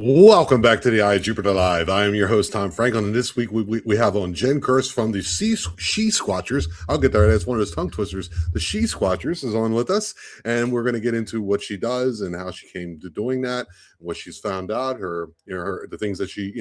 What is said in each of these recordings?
Welcome back to the Eye of Jupiter Live. I am your host, Tom Franklin, and this week we have on Jen Kurz from the She Squatchers. I'll get there. That's one of those tongue twisters. The She Squatchers is on with us, and we're going to get into what she does and how she came to doing that, what she's found out, the things that she,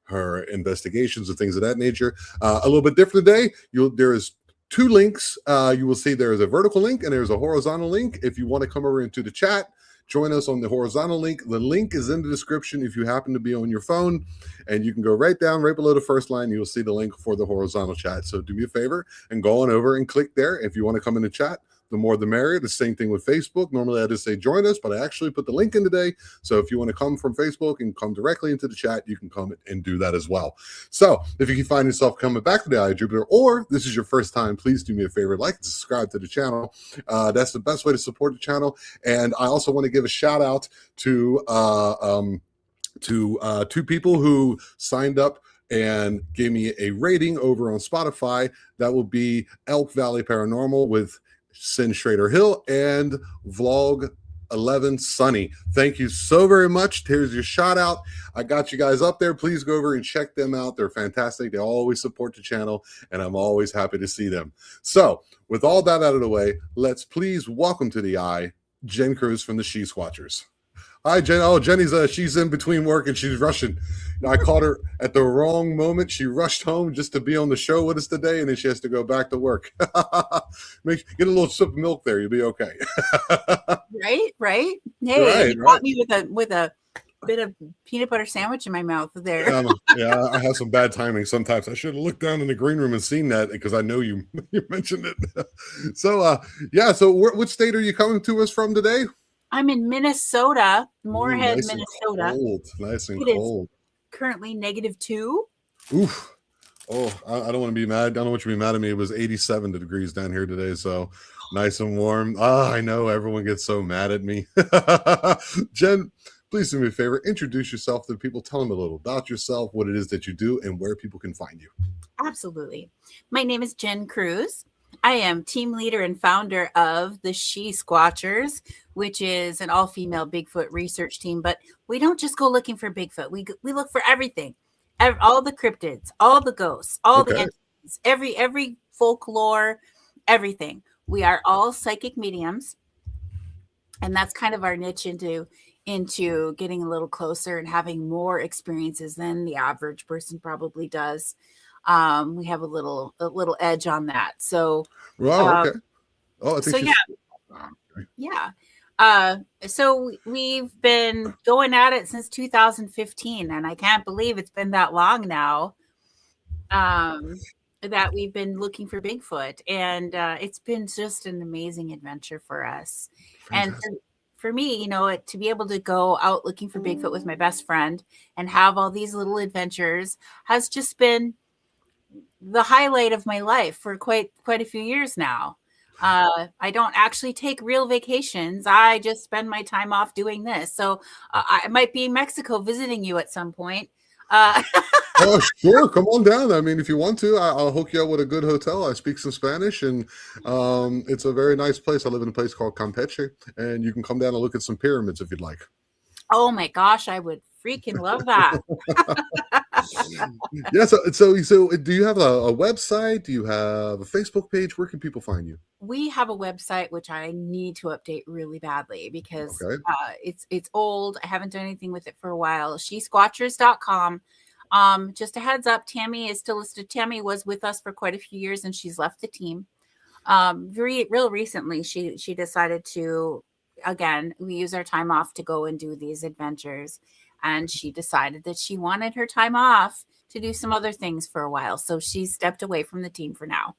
her investigations and things of that nature. A little bit different today. There is two links. You will see there is a vertical link and there's a horizontal link. If you want to come over into the chat, join us on the horizontal link. The link is in the description if you happen to be on your phone, and you can go right down, right below the first line. You'll see the link for the horizontal chat. So do me a favor and go on over and click there. If you want to come in the chat, the more the merrier. The same thing with Facebook. Normally I just say join us, but I actually put the link in today. So if you want to come from Facebook and come directly into the chat, you can come and do that as well. So if you find yourself coming back to the Eye of Jupiter, or this is your first time, please do me a favor, like and subscribe to the channel. That's the best way to support the channel. And I also want to give a shout out to two people who signed up and gave me a rating over on Spotify. That will be Elk Valley Paranormal with Sin Schrader Hill and Vlog 11 Sunny. Thank you so very much. Here's your shout out. I got you guys up there. Please go over and check them out. They're fantastic. They always support the channel, and I'm always happy to see them. So with all that out of the way, let's please welcome to the Eye Jen Kurz from the She Squatchers. Hi, Jen. Oh, Jenny's she's in between work and she's rushing. I caught her at the wrong moment. She rushed home just to be on the show with us today, and then she has to go back to work. Get a little sip of milk there. You'll be okay. Right. Hey, you caught me with a bit of peanut butter sandwich in my mouth there. Yeah, I have some bad timing sometimes. I should have looked down in the green room and seen that because I know you mentioned it. So, which state are you coming to us from today? I'm in Minnesota, Moorhead, nice Minnesota. Nice and it cold. Currently -2. Oof. Oh, I don't want to be mad. I don't want you to be mad at me. It was 87 degrees down here today, so nice and warm. I know everyone gets so mad at me. Jen, please do me a favor. Introduce yourself to the people. Tell them a little about yourself, what it is that you do, and where people can find you. Absolutely. My name is Jen Kurz. I am team leader and founder of the She Squatchers, which is an all-female Bigfoot research team. But we don't just go looking for Bigfoot. We look for everything, all the cryptids, all the ghosts, all the entities, every folklore, everything. We are all psychic mediums, and that's kind of our niche into getting a little closer and having more experiences than the average person probably does. We have a little edge on that. So, okay. I think so we've been going at it since 2015, and I can't believe it's been that long now. That we've been looking for Bigfoot, and it's been just an amazing adventure for us. Fantastic. And for me, to be able to go out looking for Bigfoot with my best friend and have all these little adventures has just been the highlight of my life for quite a few years now. I don't actually take real vacations. I just spend my time off doing this. So I might be in Mexico visiting you at some point. Oh, sure. Come on down. I mean, if you want to, I'll hook you up with a good hotel. I speak some Spanish, and it's a very nice place. I live in a place called Campeche, and you can come down and look at some pyramids if you'd like. Oh my gosh, I would freaking love that. Yeah. So do you have a website? Do you have a Facebook page? Where can people find you? We have a website, which I need to update really badly because it's old. I haven't done anything with it for a while. SheSquatchers.com. Just a heads up, Tammy is still listed. Tammy was with us for quite a few years, and she's left the team. Real recently, she decided to, again, we use our time off to go and do these adventures. And she decided that she wanted her time off to do some other things for a while. So she stepped away from the team for now.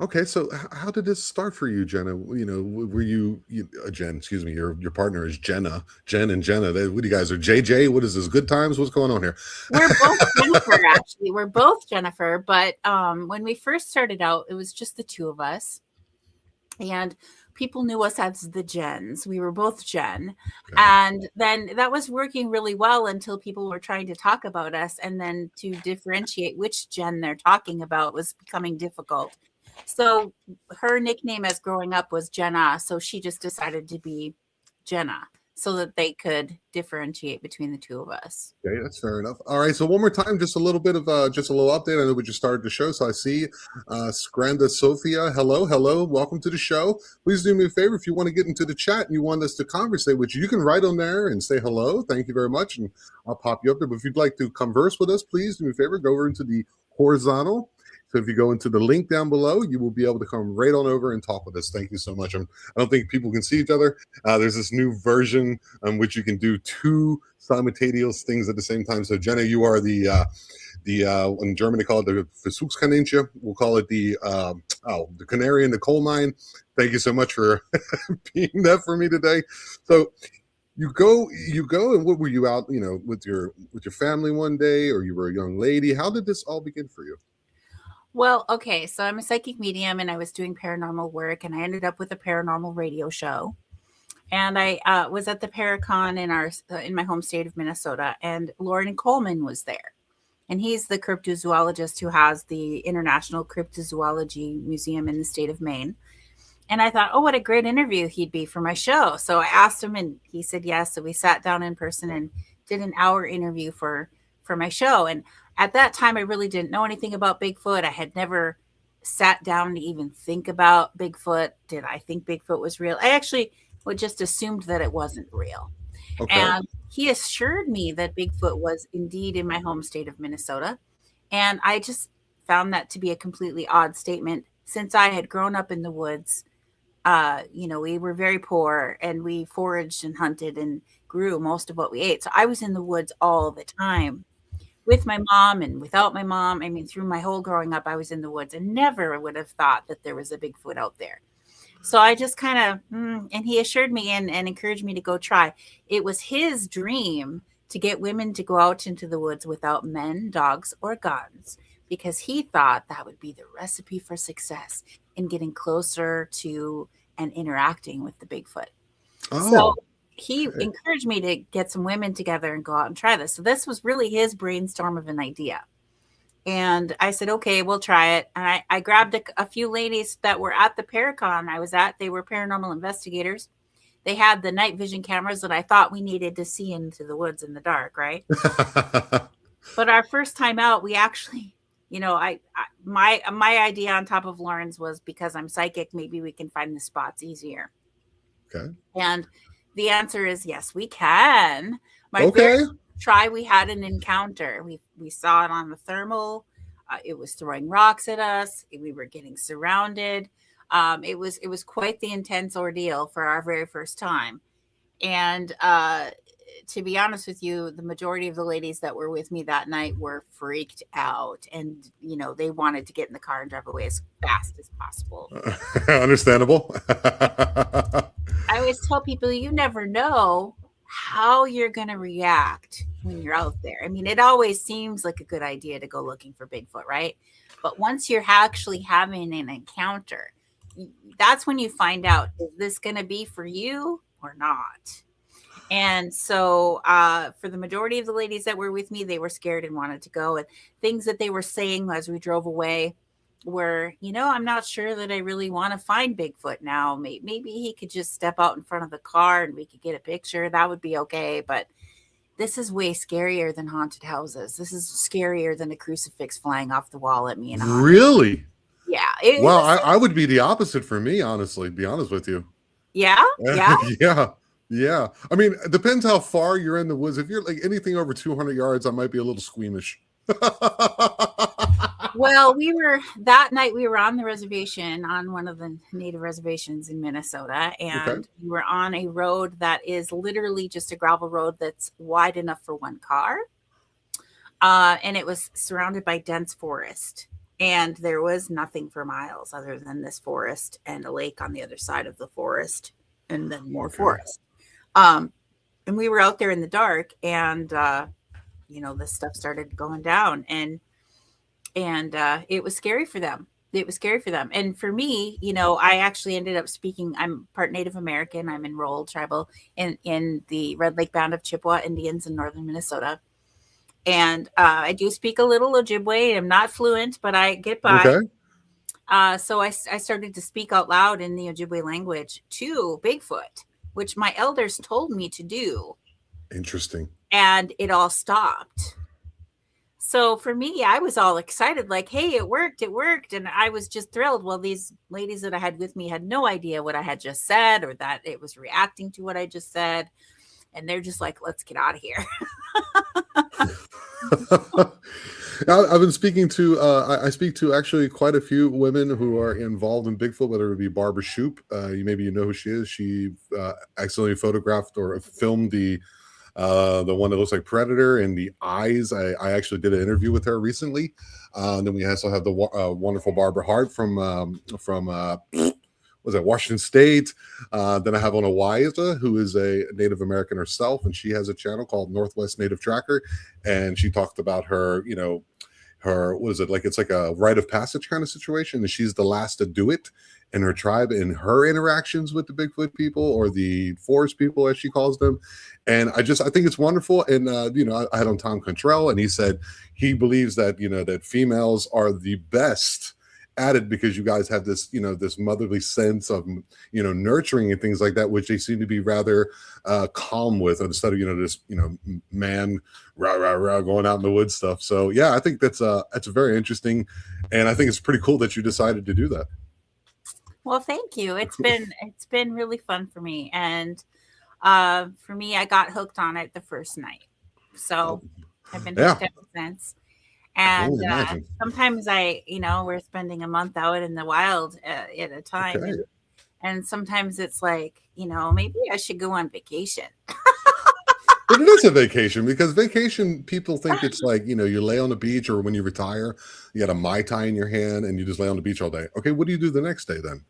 Okay, so how did this start for you, Jenna? Were you Jen? Excuse me. Your partner is Jenna. Jen and Jenna. What do you guys are? JJ? What is this? Good times? What's going on here? We're both Jennifer. Actually, we're both Jennifer. But when we first started out, it was just the two of us, and people knew us as the Jens. We were both Jen. Okay. And then that was working really well until people were trying to talk about us. And then to differentiate which Jen they're talking about was becoming difficult. So her nickname as growing up was Jenna. So she just decided to be Jenna. so that they could differentiate between the two of us. Okay, that's fair enough. All right, so one more time, just a little bit of just a little update. I know we just started the show, so I see Scranda Sophia. Hello, hello, welcome to the show. Please do me a favor if you want to get into the chat and you want us to conversate with you. You can write on there and say hello. Thank you very much, and I'll pop you up there. But if you'd like to converse with us, please do me a favor. Go over into the horizontal. So if you go into the link down below, you will be able to come right on over and talk with us. Thank you so much. I don't think people can see each other. There's this new version on which you can do two simultaneous things at the same time. So Jenna, you are the in German they call it the Versuchskaninchen. We'll call it the canary in the coal mine. Thank you so much for being that for me today. So you go, and what were you out, with your family one day, or you were a young lady? How did this all begin for you? Well, okay, so I'm a psychic medium and I was doing paranormal work and I ended up with a paranormal radio show. And I was at the Paracon in my home state of Minnesota, and Lauren Coleman was there. And he's the cryptozoologist who has the International Cryptozoology Museum in the state of Maine. And I thought, oh, what a great interview he'd be for my show. So I asked him and he said yes. So we sat down in person and did an hour interview for my show. And at that time, I really didn't know anything about Bigfoot. I had never sat down to even think about Bigfoot. Did I think Bigfoot was real? I actually would just assumed that it wasn't real. Okay. And he assured me that Bigfoot was indeed in my home state of Minnesota. And I just found that to be a completely odd statement since I had grown up in the woods. We were very poor and we foraged and hunted and grew most of what we ate. So I was in the woods all the time with my mom and without my mom. I mean, through my whole growing up, I was in the woods and never would have thought that there was a Bigfoot out there. So I just kind of, and he assured me and encouraged me to go try. It was his dream to get women to go out into the woods without men, dogs, or guns, because he thought that would be the recipe for success in getting closer to and interacting with the Bigfoot. Oh. So he encouraged me to get some women together and go out and try this. So this was really his brainstorm of an idea. And I said, okay, we'll try it. And I grabbed a few ladies that were at the Paracon I was at. They were paranormal investigators. They had the night vision cameras that I thought we needed to see into the woods in the dark, right? But our first time out, we actually, my idea on top of Lauren's was, because I'm psychic, maybe we can find the spots easier. Okay. And the answer is yes, we can. Okay. First try, we had an encounter. We saw it on the thermal. It was throwing rocks at us. We were getting surrounded. It was quite the intense ordeal for our very first time. And to be honest with you, the majority of the ladies that were with me that night were freaked out, and they wanted to get in the car and drive away as fast as possible. Understandable. I always tell people, you never know how you're going to react when you're out there. I mean, it always seems like a good idea to go looking for Bigfoot, right? But once you're actually having an encounter, that's when you find out, is this going to be for you or not? And so for the majority of the ladies that were with me, they were scared and wanted to go. And things that they were saying as we drove away were, I'm not sure that I really want to find Bigfoot now. Maybe he could just step out in front of the car and we could get a picture. That would be okay. But this is way scarier than haunted houses. This is scarier than a crucifix flying off the wall at me. Really? Yeah. I would be the opposite for me, honestly, to be honest with you. Yeah? Yeah? Yeah. I mean, it depends how far you're in the woods. If you're like anything over 200 yards, I might be a little squeamish. Well, that night we were on the reservation, on one of the native reservations in Minnesota, and we were on a road that is literally just a gravel road that's wide enough for one car. And it was surrounded by dense forest. And there was nothing for miles other than this forest and a lake on the other side of the forest, and then more forest. And we were out there in the dark, and this stuff started going down, and it was scary for them. And for me, I actually ended up speaking. I'm part Native American. I'm enrolled tribal in the Red Lake Band of Chippewa Indians in northern Minnesota. And I do speak a little Ojibwe. I'm not fluent, but I get by. Okay. So I started to speak out loud in the Ojibwe language to Bigfoot. which my elders told me to do, Interesting. and it all stopped. So for me, I was all excited, like, hey, it worked, it worked. And I was just thrilled. Well, these ladies that I had with me had no idea what I had just said or that it was reacting to what I just said. And they're just like, let's get out of here. I've been speaking to I speak to actually quite a few women who are involved in Bigfoot, whether it be Barbara Shoop. You know who she is. She accidentally photographed or filmed the one that looks like Predator and the eyes. I actually did an interview with her recently. And then we also have the wonderful Barbara Hart from was that Washington State. Then I have on Waiza, who is a Native American herself, and she has a channel called Northwest Native Tracker, and she talked about her, her, what is it, like it's like a rite of passage kind of situation, and she's the last to do it in her tribe in her interactions with the Bigfoot people, or the forest people as she calls them. And I think it's wonderful. And I had on Tom Contrell, and he said he believes that that females are the best at it because you guys have this this motherly sense of nurturing and things like that, which they seem to be rather calm with, instead of this man rah rah rah going out in the woods stuff. So yeah, I think that's very interesting, and I think it's pretty cool that you decided to do that. Well, thank you. It's been really fun for me. And for me, I got hooked on it the first night. So I've been hooked ever since. And sometimes we're spending a month out in the wild at a time. Okay. And sometimes it's like, maybe I should go on vacation. But it is a vacation, because vacation, people think it's like, you lay on the beach, or when you retire, you got a Mai Tai in your hand and you just lay on the beach all day. Okay, what do you do the next day then?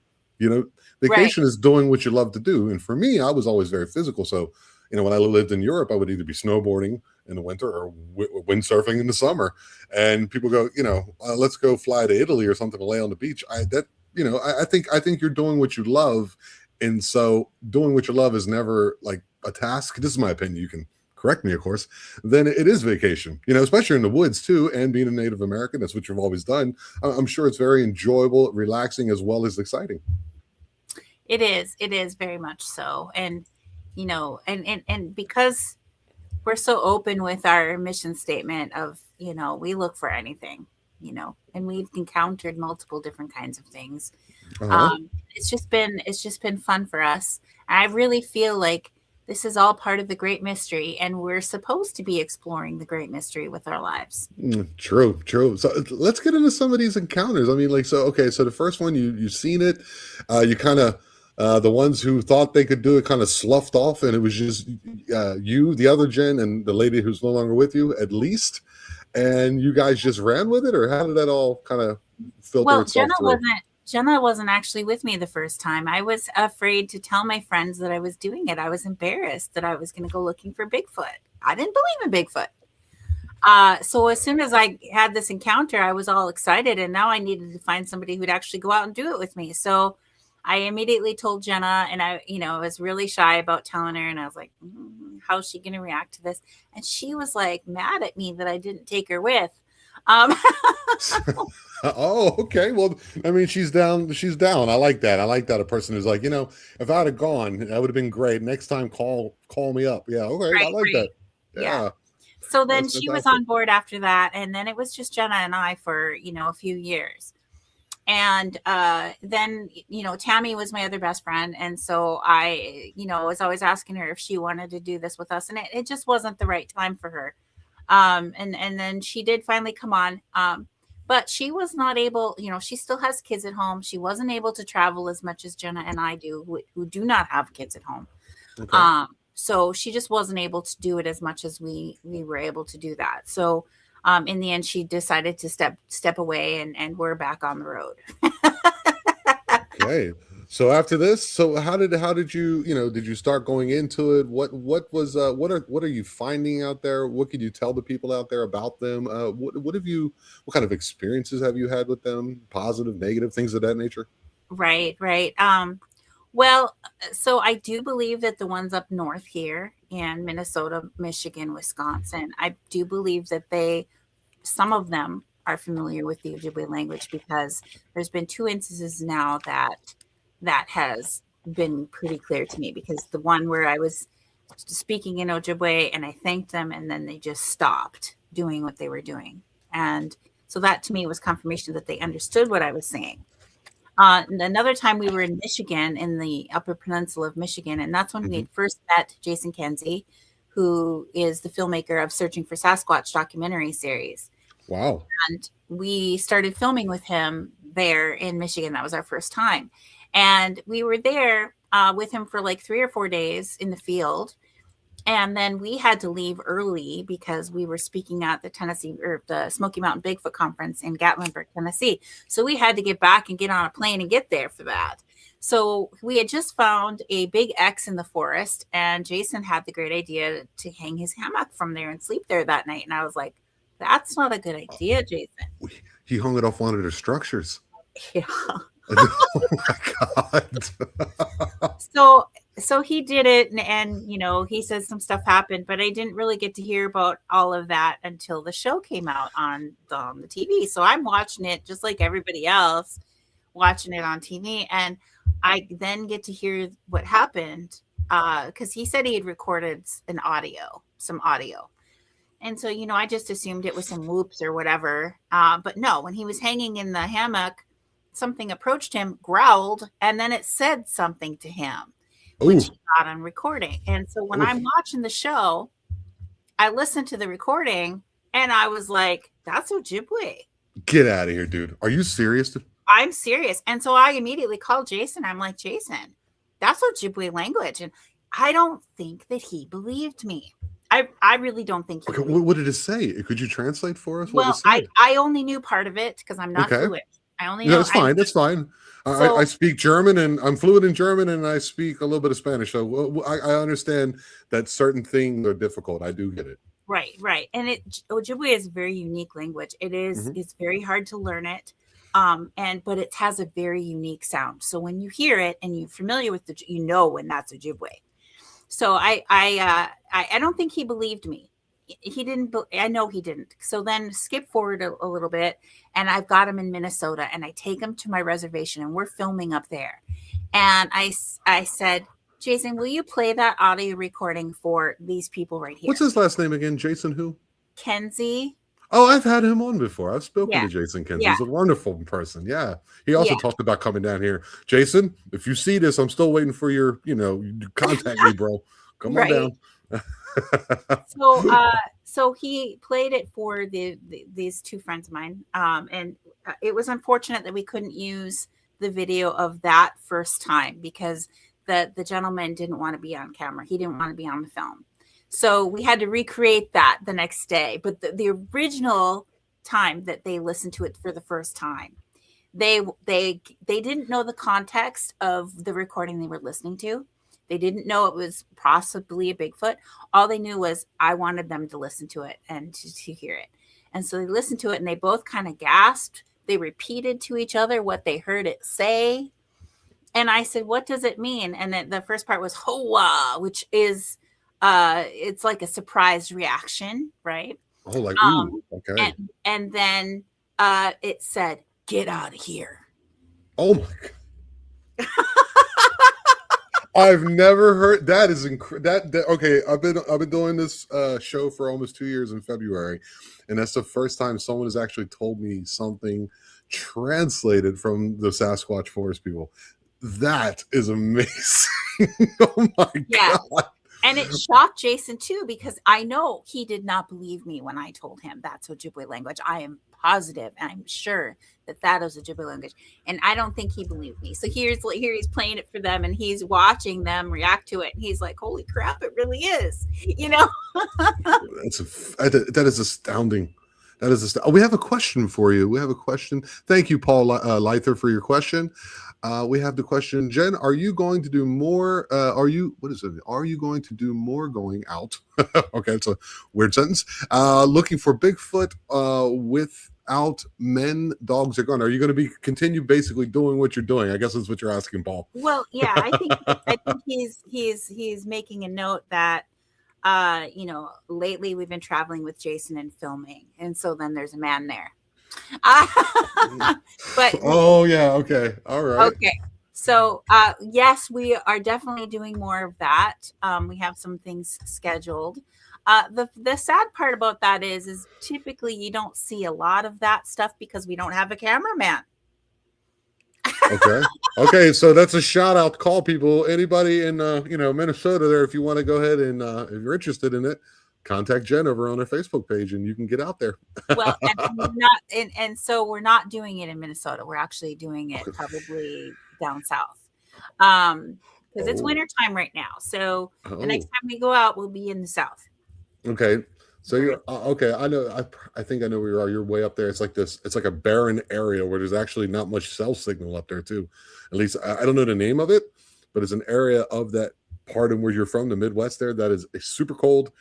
Vacation is doing what you love to do. And for me, I was always very physical. So, when I lived in Europe, I would either be snowboarding in the winter or windsurfing in the summer. And people go, let's go fly to Italy or something to lay on the beach. I think you're doing what you love. And so doing what you love is never like a task. This is my opinion. You can correct me, of course. Then it is vacation, especially in the woods too. And being a Native American, that's what you've always done. I'm sure it's very enjoyable, relaxing, as well as exciting. It is very much so. And, and because we're so open with our mission statement of, we look for anything, and we've encountered multiple different kinds of things. It's just been fun for us. I really feel like this is all part of the great mystery, and we're supposed to be exploring the great mystery with our lives. True. So let's get into some of these encounters. I mean, so the first one, you've seen it, you kind of, the ones who thought they could do it kind of sloughed off, and it was just you, the other Jen, and the lady who's no longer with you, at least, and you guys just ran with it, or how did that all kind of filter itself through? Jenna wasn't actually with me the first time. I was afraid to tell my friends that I was doing it. I was embarrassed that I was going to go looking for Bigfoot. I didn't believe in Bigfoot. So as soon as I had this encounter, I was all excited, and now I needed to find somebody who'd actually go out and do it with me. So I immediately told Jenna, and I was really shy about telling her, and I was like, how's she going to react to this? And she was like mad at me that I didn't take her with. Oh, okay. Well, I mean, she's down. I like that. A person who's like, if I'd have gone, that would have been great. Next time, call me up. Yeah. Okay. Right, I like that. Yeah. So then she was on board after that. And then it was just Jenna and I for, a few years. And then, Tammy was my other best friend. And so I, was always asking her if she wanted to do this with us. And it just wasn't the right time for her. And then she did finally come on. But she was not able, she still has kids at home. She wasn't able to travel as much as Jenna and I do, who do not have kids at home. Okay. So she just wasn't able to do it as much as we were able to do that. So in the end, she decided to step away, and we're back on the road. Okay. So after this, how did you, did you start going into it? What are you finding out there? What could you tell the people out there about them? What kind of experiences have you had with them? Positive, negative, things of that nature? Right. Well, so I do believe that the ones up north here in Minnesota, Michigan, Wisconsin, I do believe that some of them are familiar with the Ojibwe language, because there's been 2 instances now that has been pretty clear to me, because the one where I was speaking in Ojibwe and I thanked them and then they just stopped doing what they were doing. And so that to me was confirmation that they understood what I was saying. And another time we were in Michigan, in the Upper Peninsula of Michigan, and that's when we Mhm. had first met Jason Kenzie, who is the filmmaker of Searching for Sasquatch documentary series. Wow. And we started filming with him there in Michigan. That was our first time. And we were there with him for like 3 or 4 days in the field. And then we had to leave early because we were speaking at the Tennessee or the Smoky Mountain Bigfoot Conference in Gatlinburg, Tennessee. So we had to get back and get on a plane and get there for that. So we had just found a big X in the forest, and Jason had the great idea to hang his hammock from there and sleep there that night. And I was like, that's not a good idea, Jason. He hung it off one of their structures. Yeah. Oh my God. So he did it, and he says some stuff happened, but I didn't really get to hear about all of that until the show came out on the TV. So I'm watching it just like everybody else, watching it on TV, and I then get to hear what happened, because he said he had recorded some audio. And so, I just assumed it was some whoops or whatever. But no, when he was hanging in the hammock, something approached him, growled, and then it said something to him, which he got on recording. And so when I'm watching the show, I listened to the recording and I was like, that's Ojibwe. Get out of here, dude. Are you serious? I'm serious. And so I immediately called Jason. I'm like, Jason, that's Ojibwe language. And I don't think that he believed me. I really don't think he Okay, what did it say? Could you translate for us? Well, I only knew part of it because I'm not fluent. I only know. That's fine. That's fine. So, I speak German, and I'm fluent in German, and I speak a little bit of Spanish. So I understand that certain things are difficult. I do get it. Right. And Ojibwe is a very unique language. It is. Mhm. It's very hard to learn it. But it has a very unique sound. So when you hear it and you're familiar with when that's Ojibwe. So I don't think he believed me. He didn't. I know he didn't. So then skip forward a little bit, and I've got him in Minnesota, and I take him to my reservation, and we're filming up there. And I said, Jason, will you play that audio recording for these people right here? What's his last name again? Jason who? Kenzie. Oh, I've had him on before. I've spoken Yeah. to Jason Kenzie. Yeah. He's a wonderful person. Yeah. He also talked about coming down here. Jason, if you see this, I'm still waiting for your, contact me, bro. Come on down. So he played it for these two friends of mine. And it was unfortunate that we couldn't use the video of that first time because the gentleman didn't want to be on camera. He didn't want to be on the film. So we had to recreate that the next day. But the original time that they listened to it for the first time, they didn't know the context of the recording they were listening to. They didn't know it was possibly a Bigfoot. All they knew was I wanted them to listen to it and to hear it. And so they listened to it and they both kind of gasped. They repeated to each other what they heard it say. And I said, what does it mean? And then the first part was hoa, which is it's like a surprise reaction, right? Oh, like, ooh, okay. And then it said, get out of here. Oh my God. I've never heard that. Is that okay? I've been doing this show for almost 2 years in February, and that's the first time someone has actually told me something translated from the Sasquatch Forest people. That is amazing. Oh my God. And it shocked Jason too, because I know he did not believe me when I told him that's Ojibwe language. I am positive and I'm sure that is Ojibwe language. And I don't think he believed me. So here he's playing it for them and he's watching them react to it. And he's like, holy crap, it really is, That is astounding. We have a question for you. We have a question. Thank you, Paul Lither, for your question. We have the question, Jen, are you going to do more? Are you going to do more going out? Okay, it's a weird sentence. Looking for Bigfoot without men, dogs are gone. Are you going to continue basically doing what you're doing? I guess that's what you're asking, Paul. Well, yeah, I think he's making a note that lately we've been traveling with Jason and filming, and so then there's a man there. But oh yeah, okay, all right, okay. So, yes, we are definitely doing more of that. We have some things scheduled. The sad part about that is typically you don't see a lot of that stuff because we don't have a cameraman. Okay. Okay, so that's a shout out. Call people. Anybody in Minnesota there, if you want to go ahead and if you're interested in it, contact Jen over on her Facebook page and you can get out there. Well, and we're not, and so we're not doing it in Minnesota. We're actually doing it probably down south, because it's Oh. winter time right now. So the next Oh. time we go out, we'll be in the south. Okay. So you're okay. I know. I think I know where you are. You're way up there. It's like this. It's like a barren area where there's actually not much cell signal up there too. At least I don't know the name of it, but it's an area of that part of where you're from, the Midwest there, that is super cold,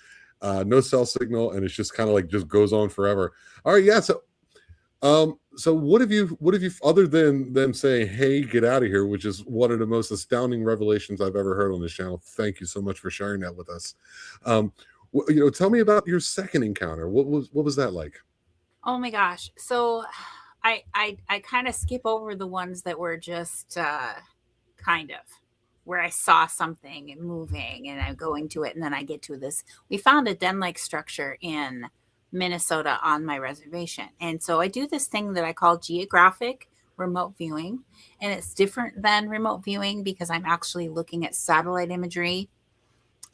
no cell signal, and it's just kind of like just goes on forever. All right. Yeah. So what have you other than them saying, "Hey, get out of here," which is one of the most astounding revelations I've ever heard on this channel. Thank you so much for sharing that with us. Tell me about your second encounter. What was that like? Oh my gosh. So I kind of skip over the ones that were just kind of where I saw something moving and I go into it and then I get to this. We found a den-like structure in Minnesota on my reservation. And so I do this thing that I call geographic remote viewing. And it's different than remote viewing because I'm actually looking at satellite imagery.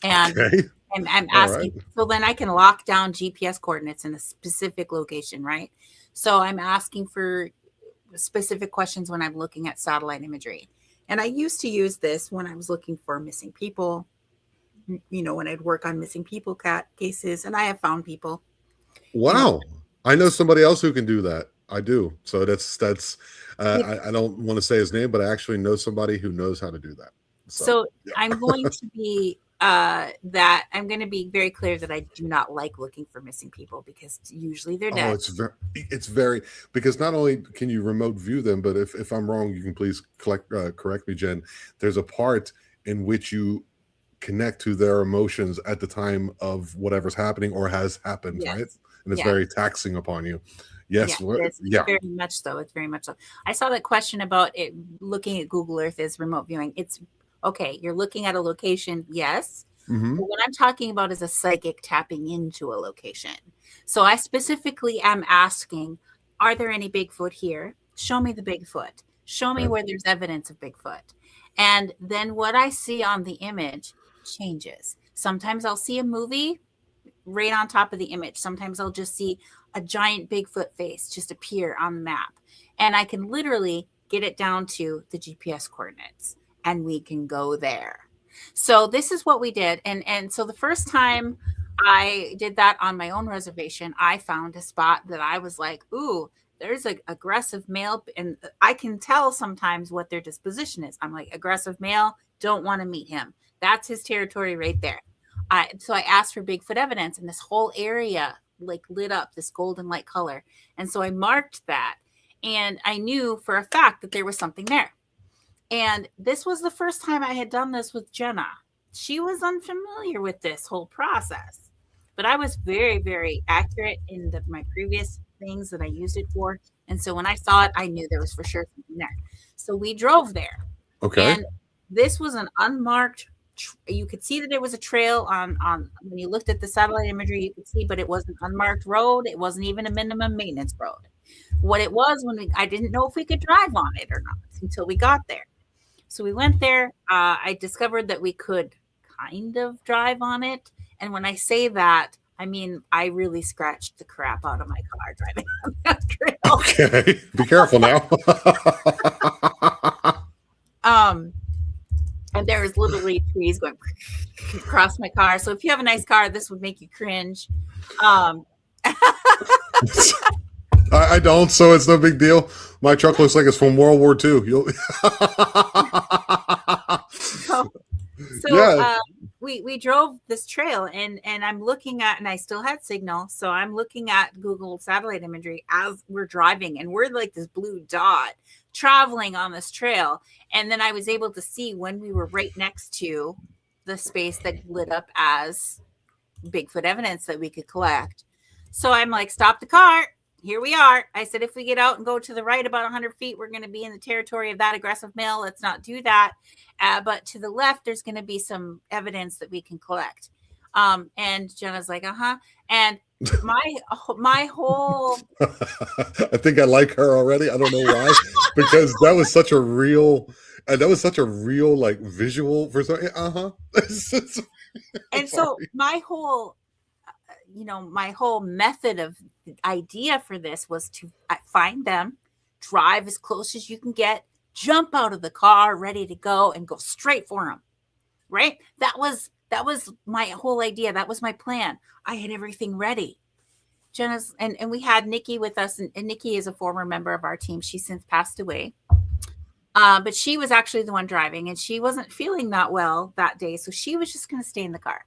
And Okay. I'm asking, right. So then I can lock down GPS coordinates in a specific location, right? So I'm asking for specific questions when I'm looking at satellite imagery. And I used to use this when I was looking for missing people, when I'd work on missing people cases, and I have found people. Wow. I know somebody else who can do that. I do. So that's I don't want to say his name, but I actually know somebody who knows how to do that. So yeah. I'm going to be I'm going to be very clear that I do not like looking for missing people because usually they're dead. Oh, it's very because not only can you remote view them, but if I'm wrong, you can please correct me, Jen. There's a part in which you connect to their emotions at the time of whatever's happening or has happened, yes. Right? And it's very taxing upon you. Yes, it's very much so. It's very much so. I saw that question about it looking at Google Earth as remote viewing. It's okay, you're looking at a location, yes. Mm-hmm. But what I'm talking about is a psychic tapping into a location. So I specifically am asking, are there any Bigfoot here? Show me the Bigfoot. Show me where there's evidence of Bigfoot. And then what I see on the image changes. Sometimes I'll see a movie right on top of the image. Sometimes I'll just see a giant Bigfoot face just appear on the map. And I can literally get it down to the GPS coordinates. And we can go there. So this is what we did. And so the first time I did that on my own reservation, I found a spot that I was like, ooh, there's an aggressive male. And I can tell sometimes what their disposition is. I'm like, aggressive male, don't want to meet him. That's his territory right there. So I asked for Bigfoot evidence and this whole area like lit up this golden light color. And so I marked that. And I knew for a fact that there was something there. And this was the first time I had done this with Jenna. She was unfamiliar with this whole process, but I was very, very accurate in my previous things that I used it for. And so when I saw it, I knew there was for sure something there. So we drove there. Okay. And this was an unmarked, you could see that it was a trail on when you looked at the satellite imagery, you could see, but it was an unmarked road. It wasn't even a minimum maintenance road. What it was I didn't know if we could drive on it or not until we got there. So we went there. I discovered that we could kind of drive on it. And when I say that, I mean, I really scratched the crap out of my car driving on that trail. Okay. Be careful now. And there was literally trees going across my car. So if you have a nice car, this would make you cringe. I don't, so it's no big deal. My truck looks like it's from World War II. We drove this trail and I'm looking at, and I still had signal. So I'm looking at Google satellite imagery as we're driving and we're like this blue dot traveling on this trail. And then I was able to see when we were right next to the space that lit up as Bigfoot evidence that we could collect. So I'm like, stop the car. here we are. I said, if we get out and go to the right about 100 feet, we're going to be in the territory of that aggressive male. Let's not do that. But to the left, there's going to be some evidence that we can collect. And Jenna's like, and my whole I think I like her already. I don't know why, because that was such a real, like visual for something. and so my whole my whole method of idea for this was to find them, drive as close as you can get, jump out of the car ready to go, and go straight for them. Right? That was my whole idea. That was my plan. I had everything ready. Jenna's and we had Nikki with us, and Nikki is a former member of our team. She's since passed away. But she was actually the one driving, and she wasn't feeling that well that day. So she was just going to stay in the car.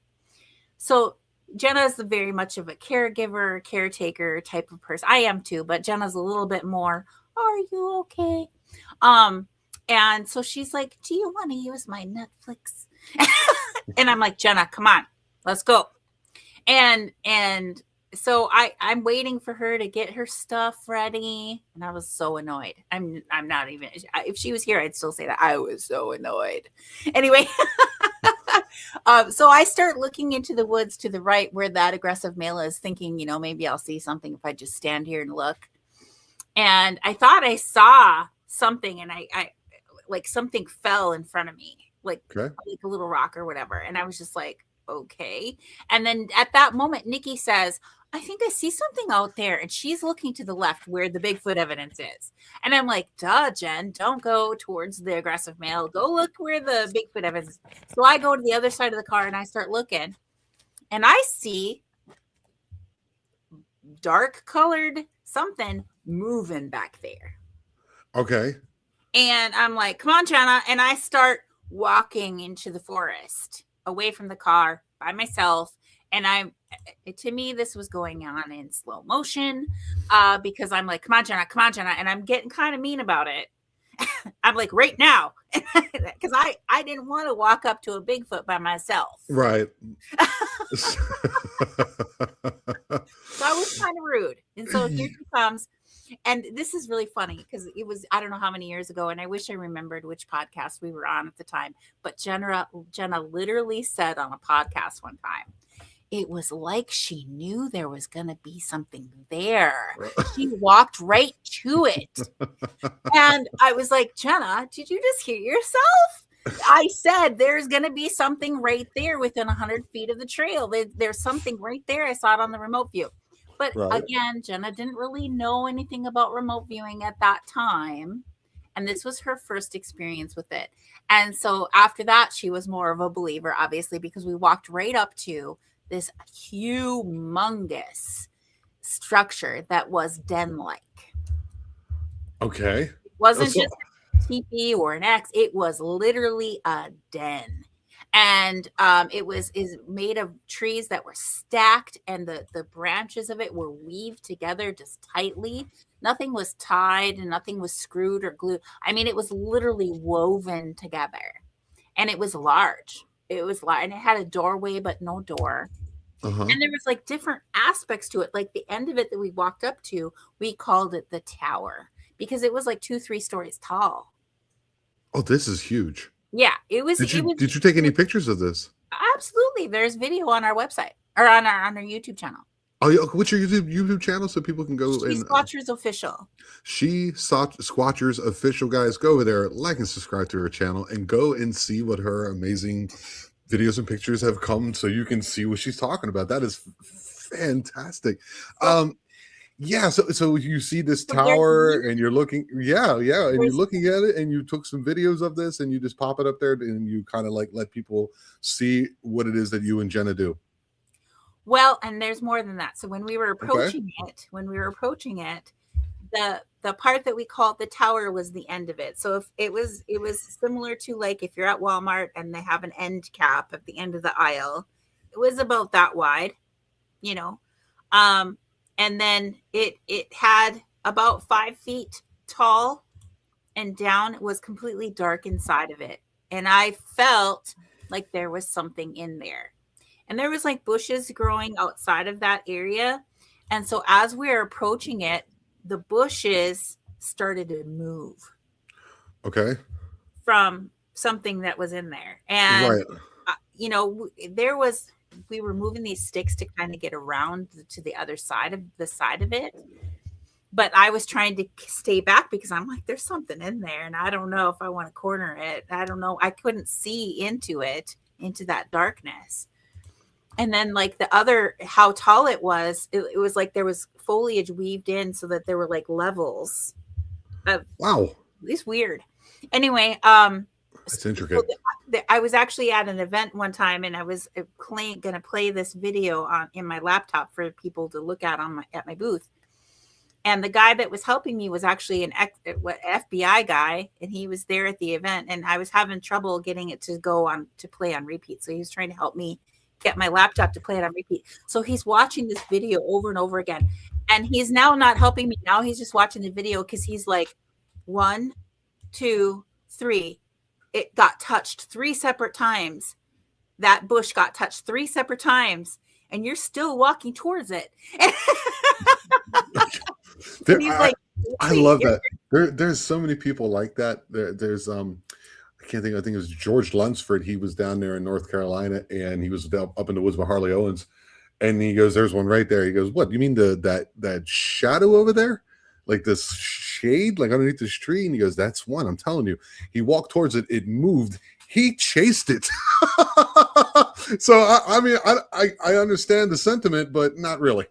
So Jenna is very much of a caregiver, caretaker type of person. I am too, but Jenna's a little bit more, are you okay? And so she's like, do you want to use my Netflix? And I'm like, Jenna, come on, let's go. And so I'm waiting for her to get her stuff ready. And I was so annoyed. I'm not even, if she was here, I'd still say that. I was so annoyed. Anyway, so I start looking into the woods to the right where that aggressive male is, thinking, maybe I'll see something if I just stand here and look. And I thought I saw something, and I like something fell in front of me, like a little rock or whatever. And I was just like, okay. And then at that moment, Nikki says, I think I see something out there. And she's looking to the left where the Bigfoot evidence is. And I'm like, duh, Jen, don't go towards the aggressive male. Go look where the Bigfoot evidence is. So I go to the other side of the car and I start looking. And I see dark colored something moving back there. Okay. And I'm like, come on, Jenna. And I start walking into the forest away from the car by myself. And to me, this was going on in slow motion because I'm like, come on, Jenna. And I'm getting kind of mean about it. I'm like, right now, because I didn't want to walk up to a Bigfoot by myself. Right. So I was kind of rude. And so here she comes. And this is really funny because it was, I don't know how many years ago, and I wish I remembered which podcast we were on at the time. But Jenna literally said on a podcast one time, it was like she knew there was going to be something there. She walked right to it. And I was like, Jenna, did you just hear yourself? I said, there's going to be something right there within 100 feet of the trail. There's something right there. I saw it on the remote view. But again, Jenna didn't really know anything about remote viewing at that time. And this was her first experience with it. And so after that, she was more of a believer, obviously, because we walked right up to this humongous structure that was den-like. Okay. It wasn't just a teepee or an X. It was literally a den. And it is made of trees that were stacked, and the branches of it were weaved together just tightly. Nothing was tied and nothing was screwed or glued. I mean, it was literally woven together, and it was large. It was large, and it had a doorway, but no door. And there was like different aspects to it. Like the end of it that we walked up to, we called it the tower because it was like 2-3 stories tall. Oh, this is huge. Yeah, it was. Did you take any pictures of this? Absolutely. There's video on our website or on our YouTube channel. Oh, yeah. What's your YouTube channel so people can go? She Squatchers Official. She Squatchers Official, guys. Go over there, like and subscribe to her channel, and go and see what her amazing videos and pictures have come, so you can see what she's talking about. That is fantastic. Yeah, so you see this tower and you're looking, and you're looking at it, and you took some videos of this, and you just pop it up there, and you kind of like let people see what it is that you and Jenna do. Well, and there's more than that. So when we were approaching it, the part that we called the tower was the end of it. So if it was similar to like if you're at Walmart and they have an end cap at the end of the aisle, it was about that wide, and then it had about 5 feet tall and down. It was completely dark inside of it. And I felt like there was something in there. And there was like bushes growing outside of that area. And so as we were approaching it, the bushes started to move Okay. from something that was in there. And, Right. there was, we were moving these sticks to kind of get around to the other side of it. But I was trying to stay back because I'm like, there's something in there. And I don't know if I want to corner it. I don't know. I couldn't see into it, into that darkness. And then like the other, how tall it was, it was like there was foliage weaved in so that there were like levels of, Wow. it's weird. Anyway, It's so intricate. I was actually at an event one time, and I was going to play this video in my laptop for people to look at at my booth. And the guy that was helping me was actually an FBI guy, and he was there at the event, and I was having trouble getting it to go on to play on repeat. So he was trying to help me get my laptop to play it on repeat. So he's watching this video over and over again, and he's now not helping me. Now he's just watching the video because he's like, 1, 2, 3. It got touched 3 separate times. That bush got touched 3 separate times, and you're still walking towards it. There, He's like, I love that. There's so many people like that. There's I can't think. I think it was George Lunsford. He was down there in North Carolina, and he was up in the woods with Harley Owens, and he goes, "There's one right there." He goes, "What? You mean that shadow over there, like this shade, like underneath this tree?" And he goes, "That's one. I'm telling you." He walked towards it. It moved. He chased it. So I mean, I understand the sentiment, but not really.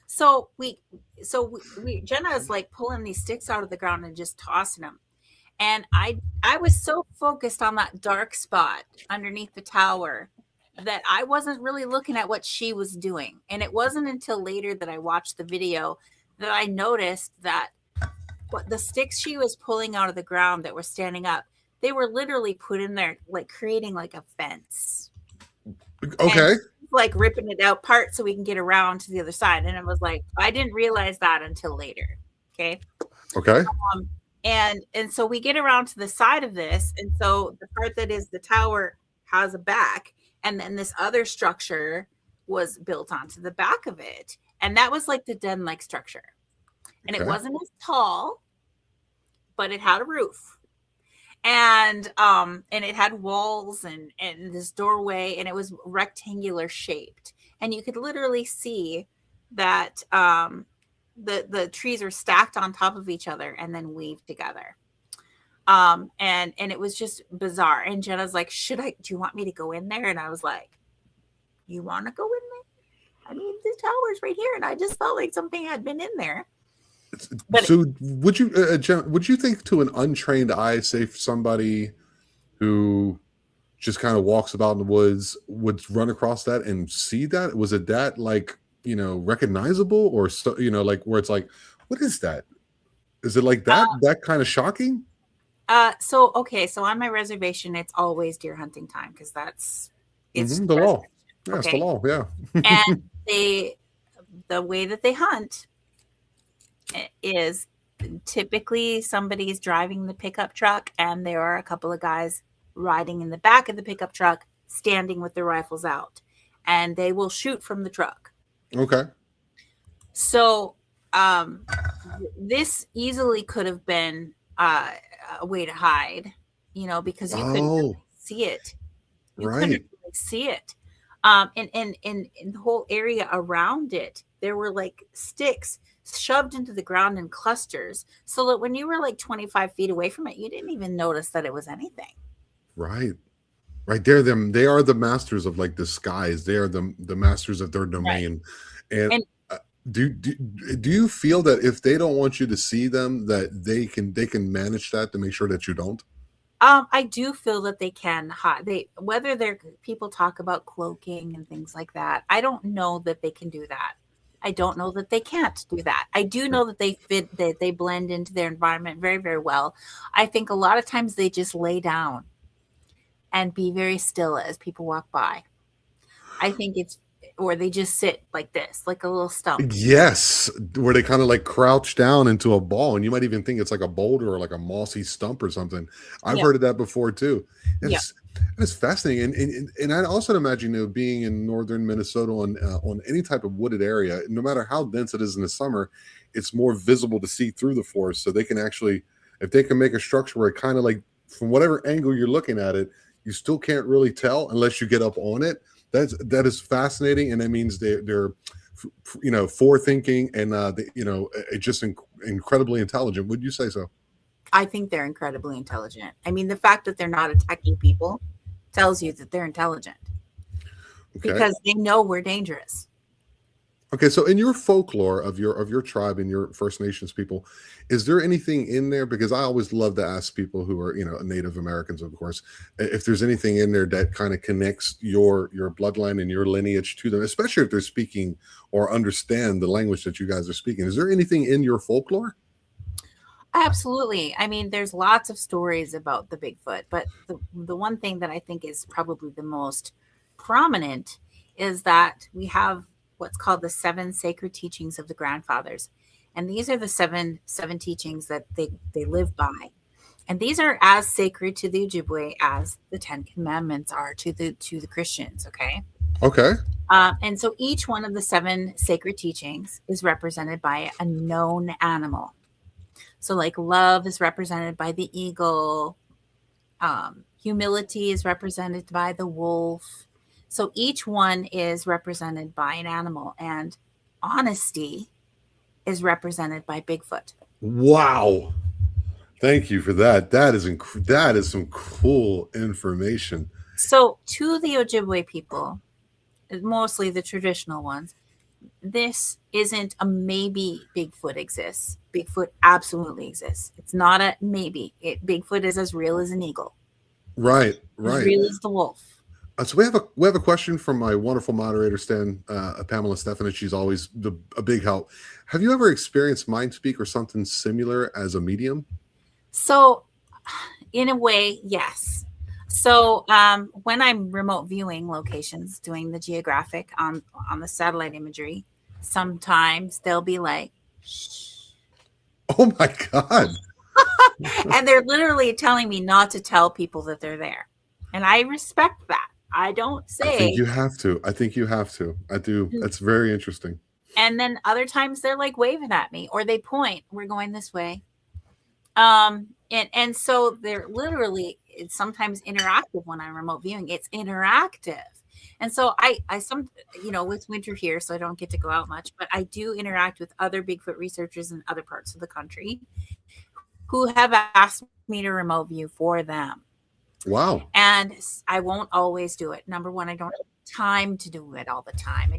So Jenna is like pulling these sticks out of the ground and just tossing them. And I was so focused on that dark spot underneath the tower that I wasn't really looking at what she was doing. And it wasn't until later that I watched the video that I noticed that what the sticks she was pulling out of the ground that were standing up, they were literally put in there, like creating like a fence. Okay. And like ripping it out part so we can get around to the other side. And it was like, I didn't realize that until later. Okay. Okay. And so we get around to the side of this. And so the part that is the tower has a back, and then this other structure was built onto the back of it. And that was like the den-like structure. And it wasn't as tall, but it had a roof. And it had walls and this doorway, and it was rectangular shaped. And you could literally see that the trees are stacked on top of each other and then weaved together. And it was just bizarre. And Jenna's like, do you want me to go in there? And I was like, you want to go in there? I mean, the tower's right here. And I just felt like something had been in there. But so would you think to an untrained eye, say for somebody who just kind of walks about in the woods, would run across that and see that? Was it that like, recognizable, or so, like where it's like, what is that? Is it like that kind of shocking? So on my reservation, it's always deer hunting time because it's the law. Yeah, okay. It's the law. Yeah. And the way that they hunt is typically somebody's driving the pickup truck, and there are a couple of guys riding in the back of the pickup truck, standing with their rifles out, and they will shoot from the truck. Okay. So this easily could have been a way to hide, because you couldn't really see it. Couldn't really see it. And in the whole area around it, there were like sticks shoved into the ground in clusters, so that when you were like 25 feet away from it, you didn't even notice that it was anything. Right. They are the masters of like disguise. They are the masters of their domain. Right. And do you feel that if they don't want you to see them, that they can manage that to make sure that you don't? I do feel that they can hide. Whether people talk about cloaking and things like that, I don't know that they can do that. I don't know that they can't do that. I do know that they blend into their environment very, very well. I think a lot of times they just lay down and be very still as people walk by. I think it's or they just sit like this, like a little stump. Yes, where they kind of like crouch down into a ball, and you might even think it's like a boulder or like a mossy stump or something. I've Yeah, heard of that before too. yeah, That is fascinating, and I also imagine, being in northern Minnesota on any type of wooded area, no matter how dense it is in the summer, it's more visible to see through the forest. So they can actually, if they can make a structure where it kind of like from whatever angle you're looking at it, you still can't really tell unless you get up on it. That is fascinating, and that means they're forethinking and just incredibly intelligent. Would you say so? I think they're incredibly intelligent. I mean, the fact that they're not attacking people tells you that they're intelligent Okay. because they know we're dangerous. Okay, so in your folklore of your tribe and your First Nations people, is there anything in there? Because I always love to ask people who are, Native Americans, of course, if there's anything in there that kind of connects your bloodline and your lineage to them, especially if they're speaking or understand the language that you guys are speaking. Is there anything in your folklore? Absolutely. I mean, there's lots of stories about the Bigfoot, but the one thing that I think is probably the most prominent is that we have what's called the seven sacred teachings of the grandfathers. And these are the seven teachings that they live by. And these are as sacred to the Ojibwe as the Ten Commandments are to the Christians, okay? Okay. And so each one of the seven sacred teachings is represented by a known animal. So, like, love is represented by the eagle, humility is represented by the wolf. So, each one is represented by an animal, and honesty is represented by Bigfoot. Wow. Thank you for that. That is some cool information. So, to the Ojibwe people, mostly the traditional ones, this isn't a maybe Bigfoot exists. Bigfoot absolutely exists. It's not a maybe. Bigfoot is as real as an eagle, Right, as right. real as the wolf. So we have a question from my wonderful moderator, Pamela Stefan. She's always a big help. Have you ever experienced mind speak or something similar as a medium? So, in a way, yes. So, when I'm remote viewing locations, doing the geographic on the satellite imagery, sometimes they'll be like, shh. Oh my God. And they're literally telling me not to tell people that they're there. And I respect that. I don't I think say. you have to. I think you have to. I do. That's very interesting. And then other times they're like waving at me or they point, we're going this way. And so they're literally, it's sometimes interactive when I'm remote viewing. It's interactive. And so I it's winter here, so I don't get to go out much, but I do interact with other Bigfoot researchers in other parts of the country who have asked me to remote view for them. Wow. And I won't always do it. Number one, I don't have time to do it all the time. I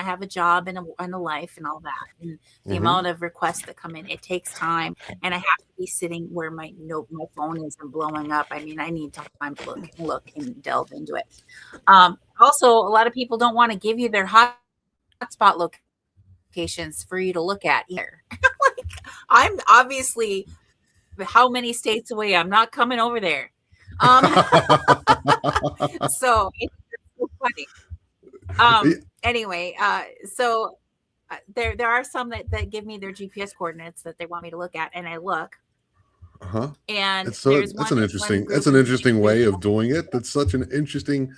have a job and a life and all that. And the amount of requests that come in, it takes time. And I have to be sitting where my phone isn't blowing up. I mean, I need time to look and delve into it. Also, a lot of people don't want to give you their hotspot locations for you to look at either. Like, I'm obviously how many states away? I'm not coming over there. So it's so funny. Anyway, so there are some that give me their GPS coordinates that they want me to look at, and I look. And that's an interesting way of doing it. That's such an interesting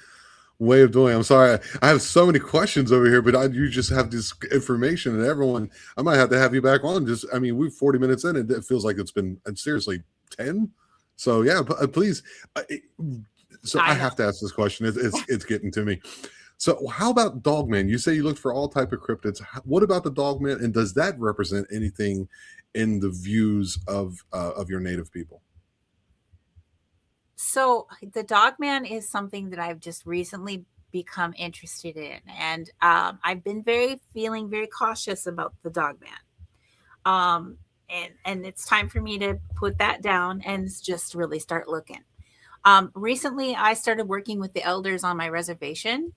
way of doing it. I'm sorry, I have so many questions over here, but you just have this information, and everyone, I might have to have you back on. We're 40 minutes in, and it feels like it's been seriously 10. So yeah, please. I have to ask this question. It's getting to me. So how about Dogman? You say you looked for all type of cryptids. What about the Dogman, and does that represent anything in the views of your Native people? So the Dogman is something that I've just recently become interested in, and I've been feeling very cautious about the Dogman. And it's time for me to put that down and just really start looking. Recently, I started working with the elders on my reservation.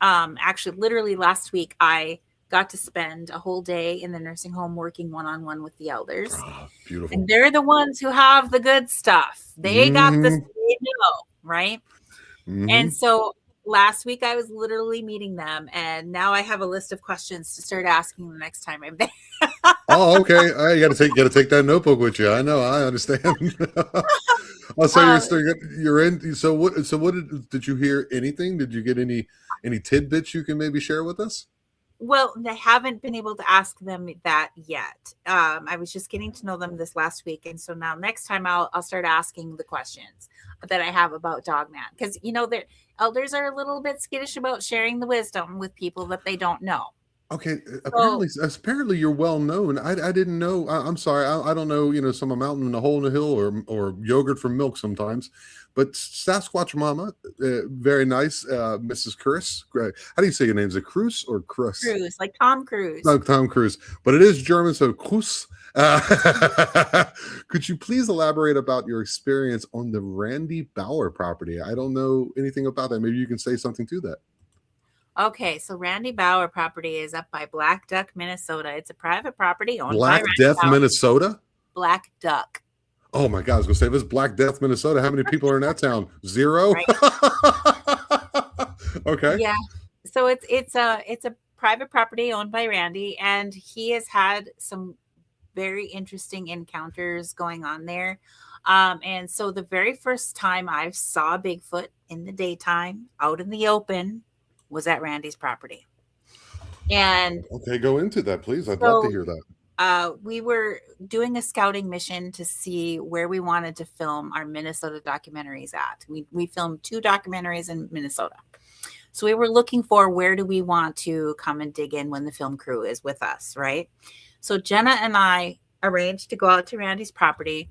Actually, literally last week, I got to spend a whole day in the nursing home working one-on-one with the elders. Oh, beautiful. And they're the ones who have the good stuff. They got this, they know, right? And so last week I was literally meeting them, and now I have a list of questions to start asking the next time I'm there. Oh, okay. You got to take that notebook with you. I know. I understand. Oh, so Um, you're in. So what did you hear anything? Did you get any tidbits you can maybe share with us? well, I haven't been able to ask them that yet. I was just getting to know them this last week, and so now next time I'll start asking the questions that I have about Dogman, because the elders are a little bit skittish about sharing the wisdom with people that they don't know. Okay, So apparently you're well known. I didn't know. I'm sorry. I don't know. Some a mountain and a hole in a hill, or yogurt from milk sometimes. But Sasquatch Mama, very nice, Mrs. Chris. How do you say your name? Is it Cruz or Cruz? Cruise, like Tom Cruise. No, Tom Cruise, but it is German, so Cruz. Could you please elaborate about your experience on the Randy Bauer property? I don't know anything about that. Maybe you can say something to that. Okay, so Randy Bauer property is up by Black Duck, Minnesota. It's a private property owned by Black Randy Death, Bauer. Minnesota. Black Duck. Oh my God, I was gonna say, if it's Black Death, Minnesota, how many people are in that town? Zero. Right. Okay. Yeah. So it's a private property owned by Randy, and he has had some very interesting encounters going on there. And so the very first time I saw Bigfoot in the daytime out in the open was at Randy's property. And Okay, go into that, please. I'd love to hear that. we were doing a scouting mission to see where we wanted to film our Minnesota documentaries at. We filmed 2 documentaries in Minnesota. So we were looking for, where do we want to come and dig in when the film crew is with us, right? So Jenna and I arranged to go out to Randy's property,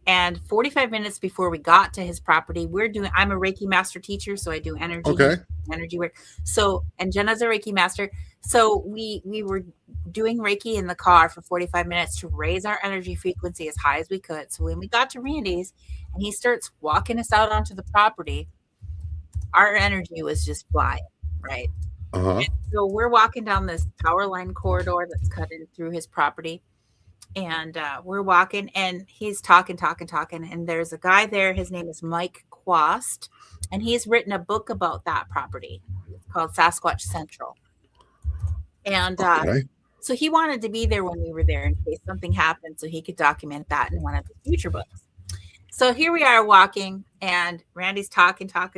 and 45 minutes before we got to his property, I'm a Reiki master teacher, so I do energy work. So, and Jenna's a Reiki master. So we were doing Reiki in the car for 45 minutes to raise our energy frequency as high as we could. So when we got to Randy's and he starts walking us out onto the property, our energy was just flying, right? Uh-huh. And so we're walking down this power line corridor that's cut in through his property. And we're walking, and he's talking. And there's a guy there. His name is Mike Quast, and he's written a book about that property. It's called Sasquatch Central. And Okay. so he wanted to be there when we were there in case something happened, so he could document that in one of his future books. So here we are walking, and Randy's talking about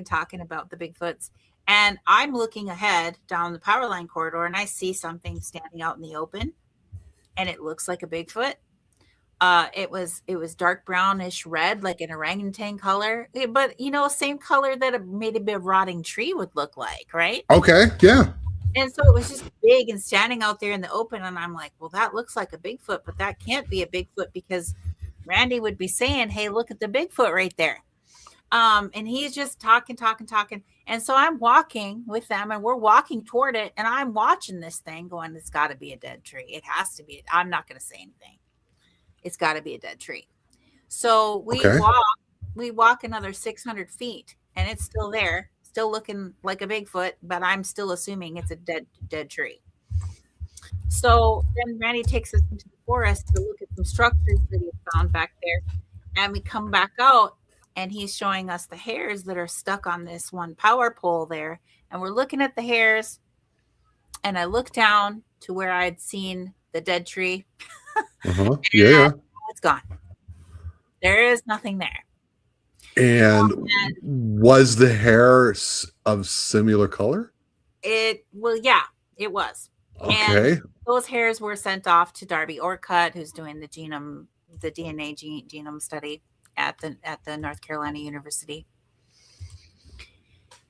the Bigfoots. And I'm looking ahead down the power line corridor, and I see something standing out in the open, and it looks like a Bigfoot. It was dark brownish red, like an orangutan color, but same color that maybe a rotting tree would look like, right? Okay. Yeah. And so it was just big and standing out there in the open, and I'm like, well, that looks like a Bigfoot, but that can't be a Bigfoot, because Randy would be saying, hey, look at the Bigfoot right there. And he's just talking. And so I'm walking with them, and we're walking toward it, and I'm watching this thing going, it's got to be a dead tree. It has to be. I'm not going to say anything. It's got to be a dead tree. So we walk another 600 feet, and it's still there, still looking like a Bigfoot, but I'm still assuming it's a dead tree. So then Randy takes us into the forest to look at some structures that he found back there. And we come back out, and he's showing us the hairs that are stuck on this one power pole there. And we're looking at the hairs, and I look down to where I'd seen the dead tree. Uh-huh. Yeah. It's gone. There is nothing there. And was the hair of similar color? Yeah, it was. Okay. And those hairs were sent off to Darby Orcutt, who's doing the DNA genome study at the North Carolina University.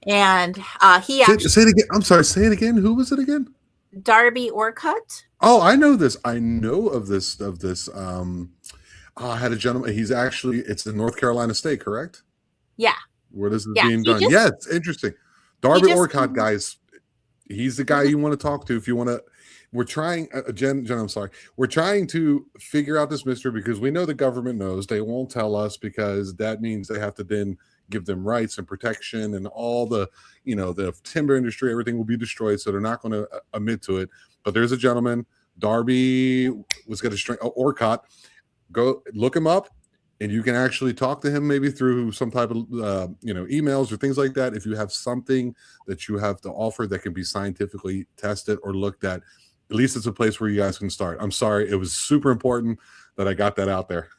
And he actually say it again. I'm sorry. Say it again. Who was it again? Darby Orcutt. Oh, I know this. I know of this. I had a gentleman. It's the North Carolina state, correct? Yeah. Where this is being done. Yeah, it's interesting. Darby Orcutt, guys. He's the guy you want to talk to if you want to. We're trying, Jen, I'm sorry. We're trying to figure out this mystery because we know the government knows. They won't tell us because that means they have to then give them rights and protection, and all the, the timber industry, everything will be destroyed. So they're not going to admit to it. But there's a gentleman, Darby was going to Orcutt. Go look him up. and you can actually talk to him maybe through some type of emails or things like that. If you have something that you have to offer that can be scientifically tested or looked at least it's a place where you guys can start. I'm sorry, it was super important that I got that out there.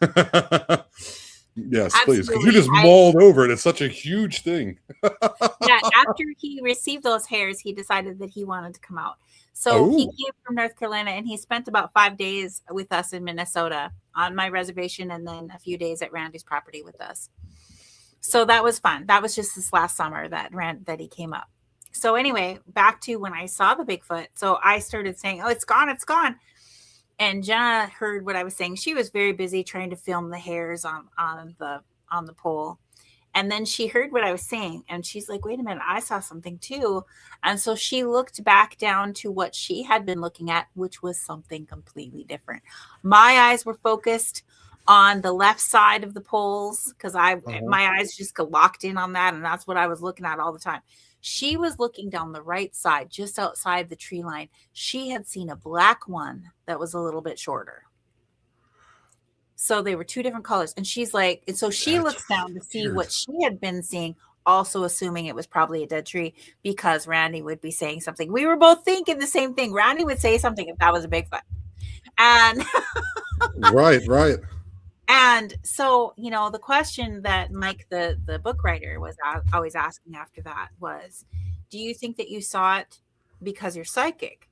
Yes, please, because you Absolutely. just mulled over it. It's such a huge thing. Yeah, after he received those hairs, he decided that he wanted to come out. So he Oh, came from North Carolina and he spent about 5 days with us in Minnesota on my reservation and then a few days at Randy's property with us. So that was fun. That was just this last summer that he came up. So anyway, back to when I saw the Bigfoot. So I started saying, "Oh, it's gone, it's gone." And Jenna heard what I was saying. She was very busy trying to film the hairs on the pole. And then she heard what I was saying and she's like, "Wait a minute, I saw something too." And so she looked back down to what she had been looking at, which was something completely different. My eyes were focused on the left side of the poles because my eyes just got locked in on that, and that's what I was looking at all the time. She was looking down the right side, just outside the tree line. She had seen a black one that was a little bit shorter. So they were two different colors. And she's like, and so she that's looks down to see weird. what she had been seeing, also assuming it was probably a dead tree because Randy would be saying something. We were both thinking the same thing. Randy would say something if that was a Bigfoot. And Right. and so, the question that Mike, the book writer, was always asking after that was, do you think that you saw it because you're psychic?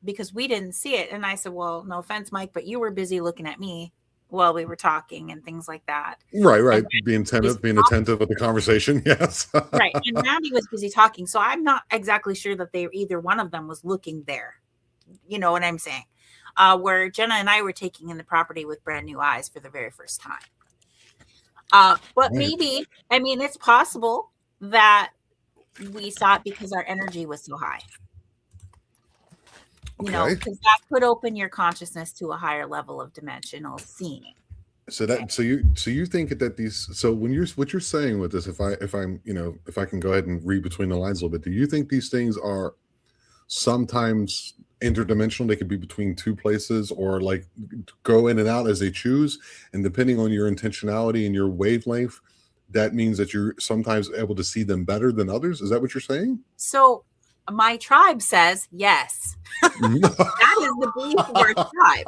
Because we didn't see it. And I said, well, no offense, Mike, but you were busy looking at me while we were talking and things like that. Right. And Being attentive with the conversation. Yes. right. And Randy was busy talking. So I'm not exactly sure that either one of them was looking there. You know what I'm saying? Where Jenna and I were taking in the property with brand new eyes for the very first time. But maybe, it's possible that we saw it because our energy was so high. Okay. Because that could open your consciousness to a higher level of dimensional seeing. So you think that what you're saying with this, if I can go ahead and read between the lines a little bit, do you think these things are sometimes interdimensional? They could be between two places or like go in and out as they choose, and depending on your intentionality and your wavelength, that means that you're sometimes able to see them better than others. Is that what you're saying? So my tribe says yes. That is the belief of our tribe.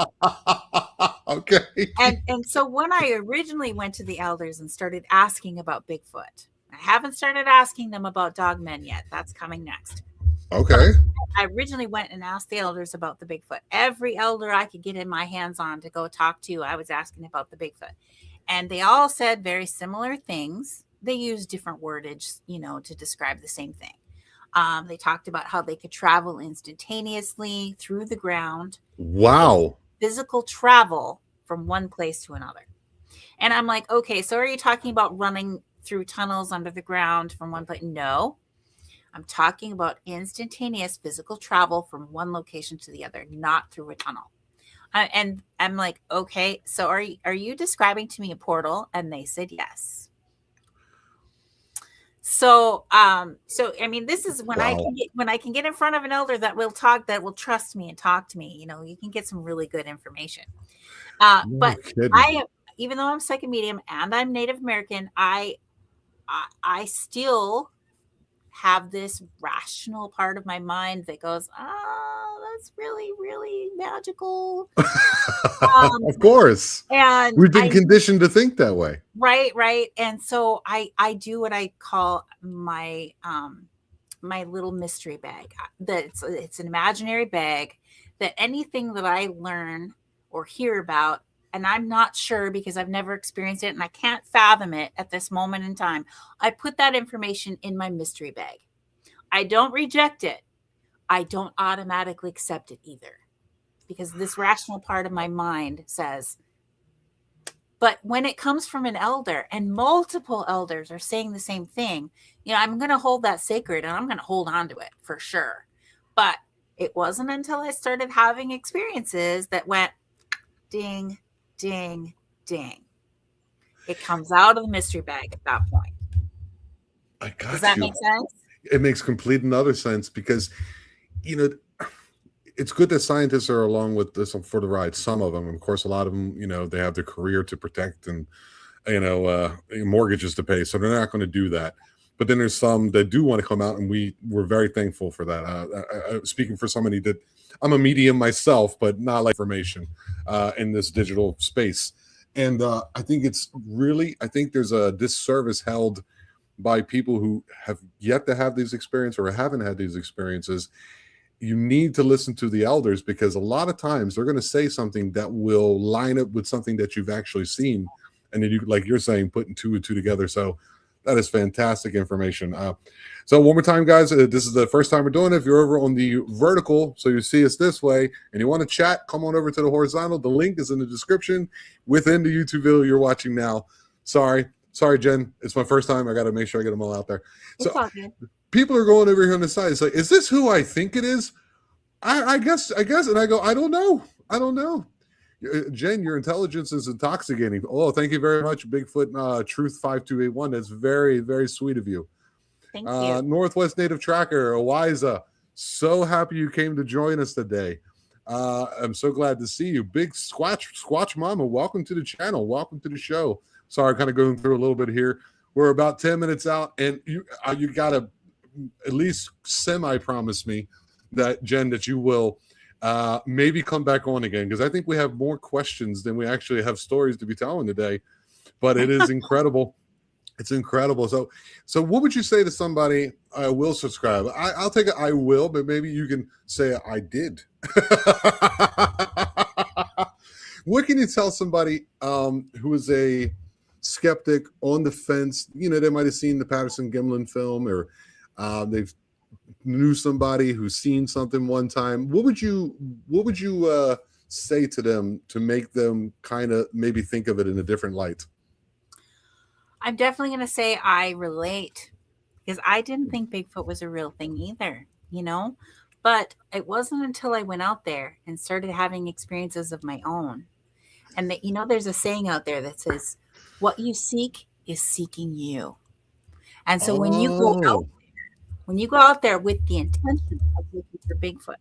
Okay. And so when I originally went to the elders and started asking about Bigfoot, I haven't started asking them about dogmen yet. That's coming next. Okay. I originally went and asked the elders about the Bigfoot. Every elder I could get in my hands on to go talk to, I was asking about the Bigfoot. And they all said very similar things. They used different wordage, to describe the same thing. They talked about how they could travel instantaneously through the ground. Wow. Physical travel from one place to another. And I'm like, okay, so are you talking about running through tunnels under the ground from one place? No, I'm talking about instantaneous physical travel from one location to the other, not through a tunnel. And I'm like, okay, so are you describing to me a portal? And they said yes. So, this is when Wow. I can get in front of an elder that will talk, that will trust me and talk to me. You can get some really good information. But even though I'm psychic medium and I'm Native American, I still have this rational part of my mind that goes, that's really, really magical. Of course. And we've been conditioned to think that way. Right. And so I do what I call my my little mystery bag. It's an imaginary bag that anything that I learn or hear about, and I'm not sure because I've never experienced it and I can't fathom it at this moment in time, I put that information in my mystery bag. I don't reject it. I don't automatically accept it either, because this rational part of my mind says, but when it comes from an elder and multiple elders are saying the same thing, I'm going to hold that sacred and I'm going to hold on to it for sure. But it wasn't until I started having experiences that went ding, ding, ding. It comes out of the mystery bag at that point. I got Does that you. make sense? It makes complete and utter sense because, it's good that scientists are along with this for the ride. Some of them, of course, a lot of them, they have their career to protect and mortgages to pay, so they're not going to do that. But then there's some that do want to come out, and we're very thankful for that. Speaking for somebody that I'm a medium myself, but not like information in this digital space. And I think I think there's a disservice held by people who have yet to have these experiences or haven't had these experiences. You need to listen to the elders, because a lot of times they're going to say something that will line up with something that you've actually seen. And then like you're saying, putting two and two together. So that is fantastic information. So one more time, guys, this is the first time we're doing it. If you're over on the vertical, so you see us this way, and you want to chat, come on over to the horizontal. The link is in the description within the YouTube video you're watching now. Sorry, Jen. It's my first time. I got to make sure I get them all out there. So people are going over here on the side. It's like, is this who I think it is? I guess. And I go, I don't know. Jen, your intelligence is intoxicating. Oh, thank you very much, Bigfoot Truth 5281. That's very, very sweet of you. Thank you. Northwest Native Tracker, Owiza. So happy you came to join us today. I'm so glad to see you. Big Squatch Mama, welcome to the channel. Welcome to the show. Sorry, kind of going through a little bit here. We're about 10 minutes out, and you got to at least semi-promise me that, Jen, that you will maybe come back on again, because I think we have more questions than we actually have stories to be telling today. But it is incredible. It's incredible. So what would you say to somebody? I will subscribe. I'll take it. I will, but maybe you can say I did. What can you tell somebody who is a skeptic on the fence? They might have seen the Patterson Gimlin film, or they've knew somebody who's seen something one time. What would you say to them to make them kind of maybe think of it in a different light? I'm definitely going to say I relate, because I didn't think Bigfoot was a real thing either, but it wasn't until I went out there and started having experiences of my own. And that, there's a saying out there that says, what you seek is seeking you. And so when you go out there with the intention of looking for Bigfoot,